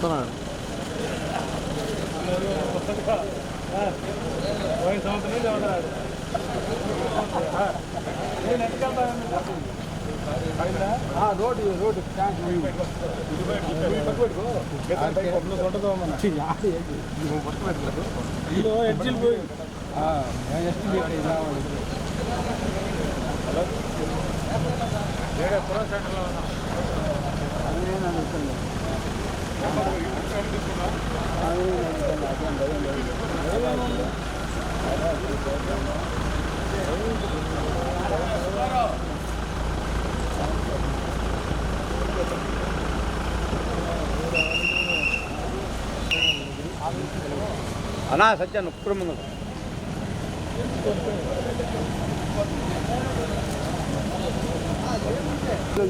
వస్తున్నాడు. రోడ్ ఎడ్జిల్ పోయి అన్నా సత్యాన్ని ఒక్కరు ముందు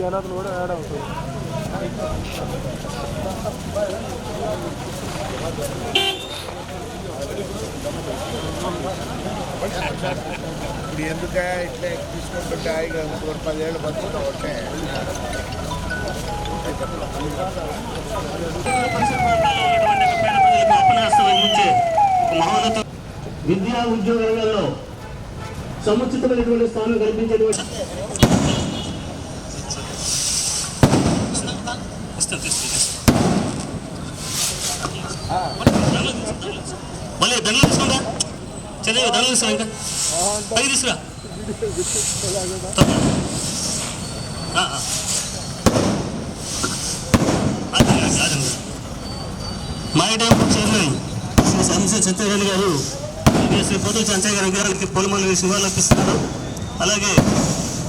జనాలు కూడా యాడ్ అవుతుంది. ఇప్పుడు ఎందుక ఇట్లా తీసుకుంటుంటే హాయిగా 10 ఏళ్ళు బతుకుతాం అంటే విద్యా ఉద్యోగ రంగంలో సముచితమైనటువంటి స్థానం కల్పించేటువంటి మళ్ళీ దండలు తీసుకుంటా చదివే దండలు తీసుకురా ఇంకా పై తీసుకురా మా టైం చైర్మన్ శ్రీ సంజయ్ సత్యనారాయణ గారు శ్రీ పోతుల చంచయ్య గారి విగ్రహానికి పూలమాల వేసి నివాళులు అర్పిస్తున్నారు. అలాగే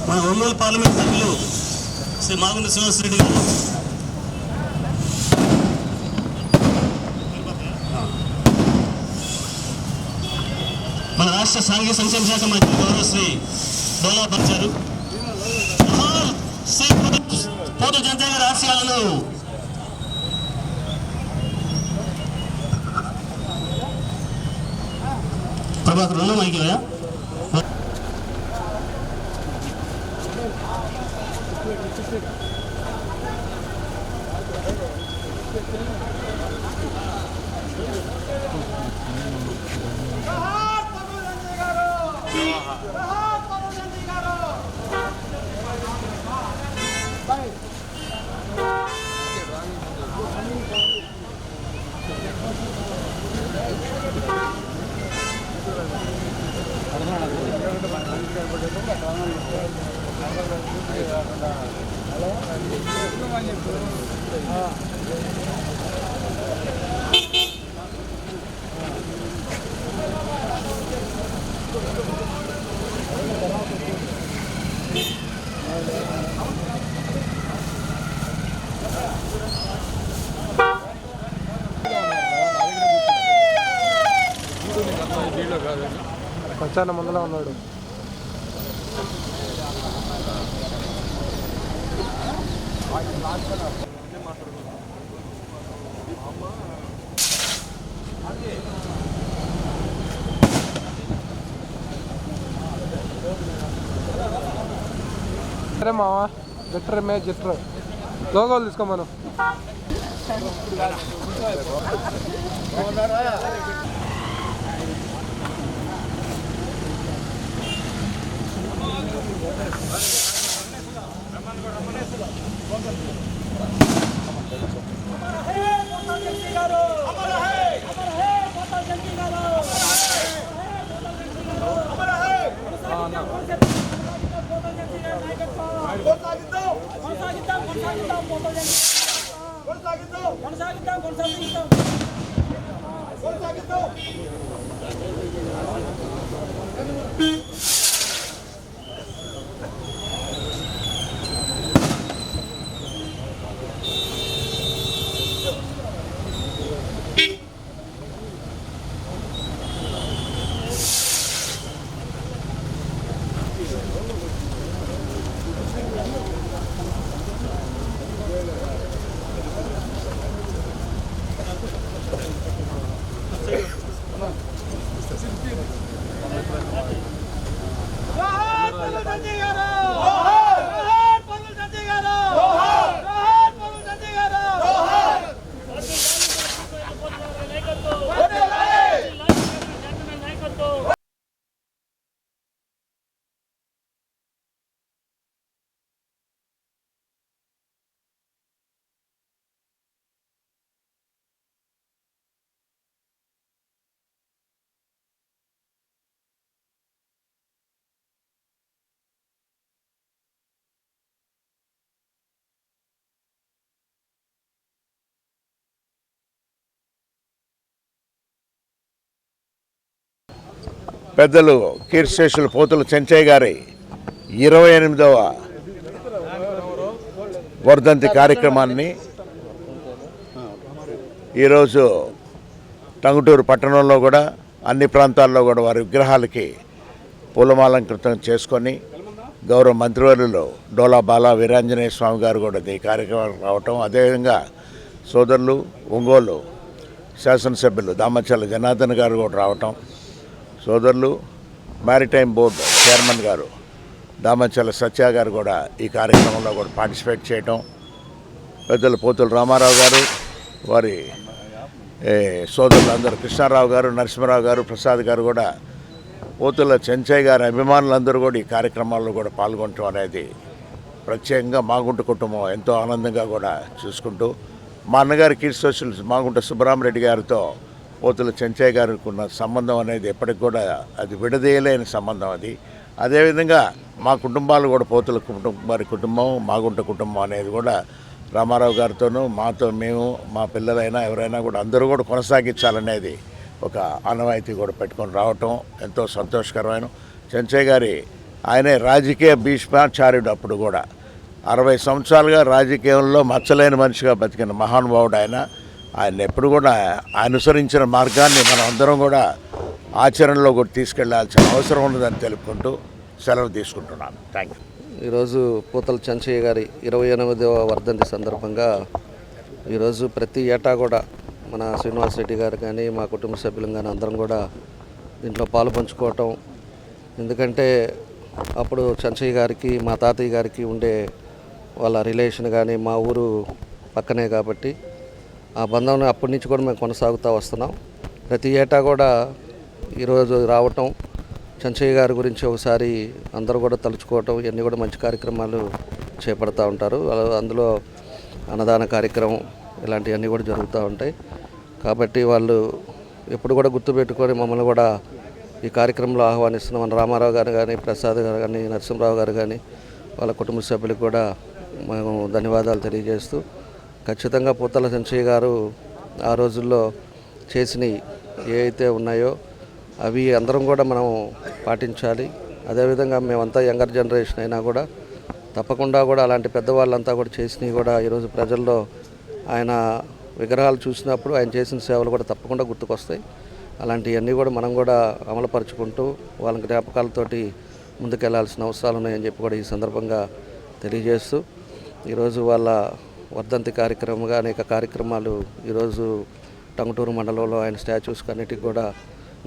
మన ఒంగోలు పార్లమెంట్ సభ్యులు శ్రీ మాగుండ శ్రీనివాసరెడ్డి గారు, మన రాష్ట్ర సాంఘిక సంక్షేమ శాఖ మంత్రి గౌరవ శ్రీ డోలాపరిచారు. శ్రీ పోతుల చంచయ్య గారి ఆశయాలను ప్రభాకర్ రుణం అయిపోయా పచ్చాన ముందులో ఉన్నాడు. అరే మావా జట్టర్ మే జట్టర్ లోగోలు తీసుకో మనం. పెద్దలు కీర్తిశేషులు పోతుల చెంచయ్య గారి 28వ వర్ధంతి కార్యక్రమాన్ని ఈరోజు టంగుటూరు పట్టణంలో కూడా అన్ని ప్రాంతాల్లో కూడా వారి విగ్రహాలకి పూలమాలంకృతం చేసుకొని గౌరవ మంత్రివర్యులు డోలా బాలా వీరాంజనేయ స్వామి గారు కూడా ఈ కార్యక్రమానికి రావటం, అదేవిధంగా సోదరులు ఒంగోలు శాసనసభ్యులు దామచల్ల జనార్దన్ గారు కూడా రావటం, సోదరులు మ్యారిటైమ్ బోర్డు చైర్మన్ గారు దామచల్ల సత్య గారు కూడా ఈ కార్యక్రమంలో కూడా పార్టిసిపేట్ చేయటం, పెద్దలు పోతుల రామారావు గారు వారి సోదరులు అందరూ కృష్ణారావు గారు, నరసింహరావు గారు, ప్రసాద్ గారు కూడా పోతుల చెంచయ్య గారి అభిమానులందరూ కూడా ఈ కార్యక్రమాల్లో కూడా పాల్గొనటం అనేది ప్రత్యేకంగా మాగుంట కుటుంబం ఎంతో ఆనందంగా కూడా చూసుకుంటూ, మా అన్నగారి కీర్తిశేషులు మాగుంట సుబ్బరామరెడ్డి గారితో పోతుల చెంచయ్య గారికి ఉన్న సంబంధం అనేది ఎప్పటికి కూడా అది విడదీయలేని సంబంధం అది. అదేవిధంగా మా కుటుంబాలు కూడా పోతుల వారి కుటుంబం, మాగుంట కుటుంబం అనేది కూడా రామారావు గారితోనూ మాతో మేము మా పిల్లలైనా ఎవరైనా కూడా అందరూ కూడా కొనసాగించాలనేది ఒక ఆనవాయితీ కూడా పెట్టుకొని రావటం ఎంతో సంతోషకరమైన. చెంచయ్య గారి ఆయనే రాజకీయ భీష్మాచార్యుడు. అప్పుడు కూడా 60 సంవత్సరాలుగా రాజకీయంలో మచ్చలేని మనిషిగా బతికిన మహానుభావుడు ఆయన ఎప్పుడు కూడా అనుసరించిన మార్గాన్ని మనం అందరం కూడా ఆచరణలో కూడా తీసుకెళ్లాల్సిన అవసరం ఉన్నదని తెలుపుకుంటూ సెలవు తీసుకుంటున్నాను. Thank you. ఈరోజు పోతుల చెంచయ్య గారి 28వ వర్ధంతి సందర్భంగా ఈరోజు ప్రతి ఏటా కూడా మన శ్రీనివాస్ రెడ్డి గారు కానీ మా కుటుంబ సభ్యులు కానీ అందరం కూడా దీంట్లో పాలు పంచుకోవటం. ఎందుకంటే అప్పుడు చెంచయ్య గారికి మా తాతయ్య గారికి ఉండే వాళ్ళ రిలేషన్ కానీ మా ఊరు పక్కనే కాబట్టి ఆ బంధం అప్పటి నుంచి కూడా మేము కొనసాగుతూ వస్తున్నాం. ప్రతి ఏటా కూడా ఈరోజు రావటం, చెంచయ్య గారి గురించి ఒకసారి అందరూ కూడా తలుచుకోవటం, ఇవన్నీ కూడా మంచి కార్యక్రమాలు చేపడుతూ ఉంటారు. అందులో అన్నదాన కార్యక్రమం ఇలాంటివన్నీ కూడా జరుగుతూ ఉంటాయి. కాబట్టి వాళ్ళు ఎప్పుడు కూడా గుర్తుపెట్టుకొని మమ్మల్ని కూడా ఈ కార్యక్రమంలో ఆహ్వానిస్తున్న మన రామారావు గారు కానీ, ప్రసాద్ గారు కానీ, నరసింహరావు గారు కానీ వాళ్ళ కుటుంబ సభ్యులకు కూడా మేము ధన్యవాదాలు తెలియజేస్తూ, ఖచ్చితంగా పోతుల చెంచయ్య గారు ఆ రోజుల్లో చేసినవి ఏ అయితే ఉన్నాయో అవి అందరం కూడా మనం పాటించాలి. అదేవిధంగా మేమంతా యంగర్ జనరేషన్ అయినా కూడా తప్పకుండా కూడా అలాంటి పెద్దవాళ్ళంతా కూడా చేసినవి కూడా ఈరోజు ప్రజల్లో ఆయన విగ్రహాలు చూసినప్పుడు ఆయన చేసిన సేవలు కూడా తప్పకుండా గుర్తుకొస్తాయి. అలాంటివన్నీ కూడా మనం కూడా అమలుపరుచుకుంటూ వాళ్ళ జ్ఞాపకాలతోటి ముందుకెళ్లాల్సిన అవసరాలు ఉన్నాయని చెప్పి కూడా ఈ సందర్భంగా తెలియజేస్తూ, ఈరోజు వాళ్ళ వర్ధంతి కార్యక్రమంగా అనేక కార్యక్రమాలు ఈరోజు టంగుటూరు మండలంలో ఆయన స్టాచ్యూస్కి అన్నిటికి కూడా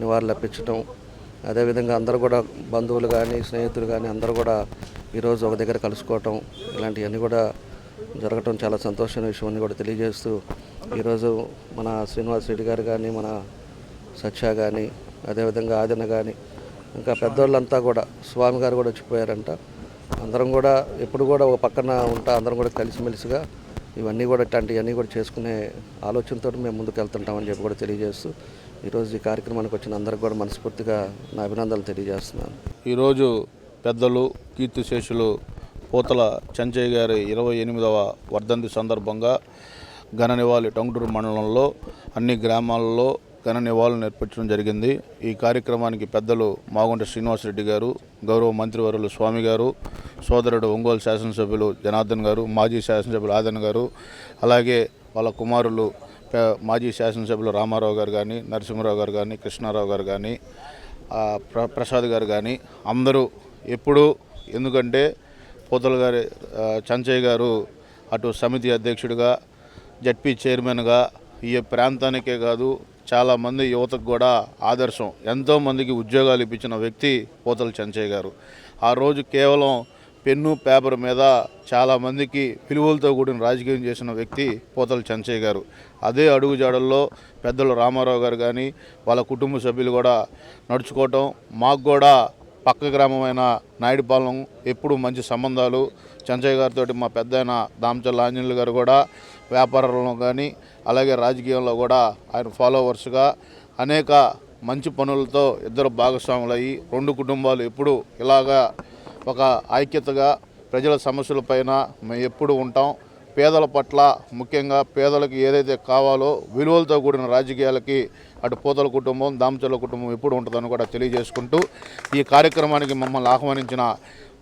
నివాళులు అర్పించడం, అదేవిధంగా అందరూ కూడా బంధువులు కానీ స్నేహితులు కానీ అందరూ కూడా ఈరోజు ఒక దగ్గర కలుసుకోవటం, ఇలాంటివన్నీ కూడా జరగటం చాలా సంతోషమైన విషయం అని కూడా తెలియజేస్తూ, ఈరోజు మన శ్రీనివాస్ రెడ్డి గారు కానీ, మన సత్య కానీ, అదేవిధంగా ఆదిన కానీ ఇంకా పెద్దవాళ్ళంతా కూడా స్వామి గారు కూడా వచ్చిపోయారంట. అందరం కూడా ఎప్పుడు కూడా ఒక పక్కన ఉంటా అందరం కూడా కలిసిమెలిసిగా ఇవన్నీ కూడా ఇట్లాంటివన్నీ కూడా చేసుకునే ఆలోచనతో మేము ముందుకు వెళ్తుంటామని చెప్పి కూడా తెలియజేస్తూ, ఈరోజు ఈ కార్యక్రమానికి వచ్చిన అందరికి కూడా మనస్ఫూర్తిగా నా అభినందనలు తెలియజేస్తున్నాను. ఈరోజు పెద్దలు కీర్తిశేషులు పోతుల చెంచయ్య గారి 28వ వర్ధంతి సందర్భంగా ఘన నివాళి టంగుటూరు మండలంలో అన్ని గ్రామాలలో ఘన నివాళులు నేర్పించడం జరిగింది. ఈ కార్యక్రమానికి పెద్దలు మాగుంట శ్రీనివాసరెడ్డి గారు, గౌరవ మంత్రివర్యులు స్వామి గారు, సోదరుడు ఒంగోలు శాసనసభ్యులు జనార్దన్ గారు, మాజీ శాసనసభ్యులు ఆదన్ గారు, అలాగే వాళ్ళ కుమారులు మాజీ శాసనసభ్యులు రామారావు గారు కానీ, నరసింహరావు గారు కానీ, కృష్ణారావు గారు కానీ, ప్రసాద్ గారు కానీ అందరూ ఎప్పుడూ, ఎందుకంటే పోతుల గారి చెంచయ్య గారు అటు సమితి అధ్యక్షుడిగా, జడ్పీ చైర్మన్గా ఈ ప్రాంతానికే కాదు చాలామంది యువతకు కూడా ఆదర్శం, ఎంతోమందికి ఉద్యోగాలు ఇప్పించిన వ్యక్తి పోతుల చెంచయ్య గారు. ఆ రోజు కేవలం పెన్ను పేపర్ మీద చాలామందికి విలువలతో కూడిన రాజకీయం చేసిన వ్యక్తి పోతుల చెంచయ్య గారు. అదే అడుగుజాడల్లో పెద్దలు రామారావు గారు కానీ వాళ్ళ కుటుంబ సభ్యులు కూడా నడుచుకోవటం, మాకు కూడా పక్క గ్రామమైన నాయుడుపాలెం ఎప్పుడు మంచి సంబంధాలు. చెంచయ్య గారితో మా పెద్ద ఆయన దామచల్ల ఆంజనేయులు గారు కూడా వ్యాపారంలో కానీ అలాగే రాజకీయంలో కూడా ఆయన ఫాలోవర్స్గా అనేక మంచి పనులతో ఇద్దరు భాగస్వాములయ్యి రెండు కుటుంబాలు ఎప్పుడు ఇలాగా ఒక ఐక్యతగా ప్రజల సమస్యలపైన మేము ఎప్పుడు ఉంటాం. పేదల పట్ల, ముఖ్యంగా పేదలకు ఏదైతే కావాలో విలువలతో కూడిన రాజకీయాలకి అటు పోతల కుటుంబం, దామచర్ల కుటుంబం ఎప్పుడు ఉంటుందని కూడా తెలియజేసుకుంటూ ఈ కార్యక్రమానికి మమ్మల్ని ఆహ్వానించిన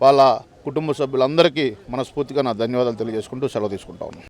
వాళ్ళ కుటుంబ సభ్యులందరికీ మనస్ఫూర్తిగా నా ధన్యవాదాలు తెలియజేసుకుంటూ సెలవు తీసుకుంటా ఉన్నాను.